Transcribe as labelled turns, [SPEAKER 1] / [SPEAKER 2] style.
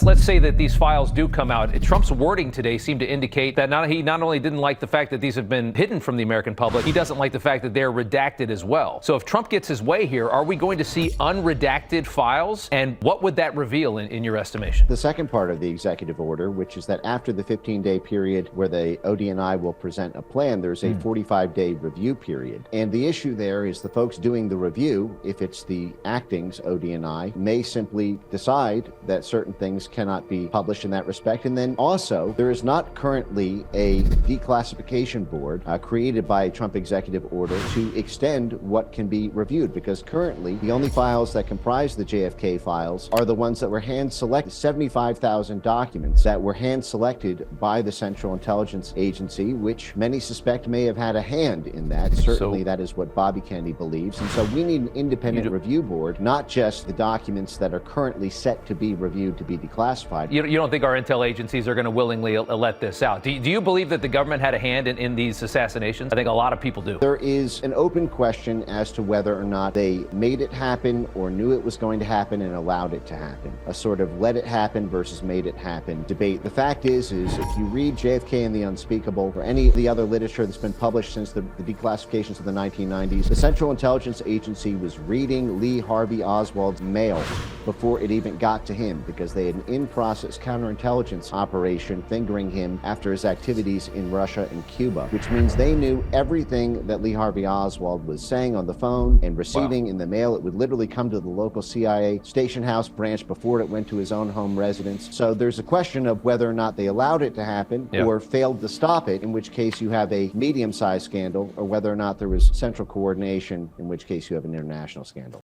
[SPEAKER 1] Let's say that these files do come out. Trump's wording today seemed to indicate that he not only didn't like the fact that these have been hidden from the American public, he doesn't like the fact that they're redacted as well. So if Trump gets his way here, are we going to see unredacted files? And what would that reveal in your estimation?
[SPEAKER 2] The second part of the executive order, which is that after the 15-day period where the ODNI will present a plan, there's a 45-day review period. And the issue there is the folks doing the review, if it's the acting's ODNI, may simply decide that certain things cannot be published in that respect. And then also, there is not currently a declassification board created by a Trump executive order to extend what can be reviewed, because currently the only files that comprise the JFK files are the ones that were hand-selected, 75,000 documents that were hand-selected by the Central Intelligence Agency, which many suspect may have had a hand in that. Certainly that is what Bobby Kennedy believes. And so we need an independent review board, not just the documents that are currently set to be reviewed to be declassified. You
[SPEAKER 1] don't think our intel agencies are going to willingly let this out? Do you believe that the government had a hand in these assassinations? I think a lot of people do.
[SPEAKER 2] There is an open question as to whether or not they made it happen or knew it was going to happen and allowed it to happen. A sort of let it happen versus made it happen debate. The fact is if you read JFK and the Unspeakable or any of the other literature that's been published since the declassifications of the 1990s, the Central Intelligence Agency was reading Lee Harvey Oswald's mail before it even got to him, because they had an in-process counterintelligence operation fingering him after his activities in Russia and Cuba, which means they knew everything that Lee Harvey Oswald was saying on the phone and receiving in the mail. It would literally come to the local CIA station house branch before it went to his own home residence. So there's a question of whether or not they allowed it to happen or failed to stop it, in which case you have a medium-sized scandal, or whether or not there was central coordination, in which case you have an international scandal.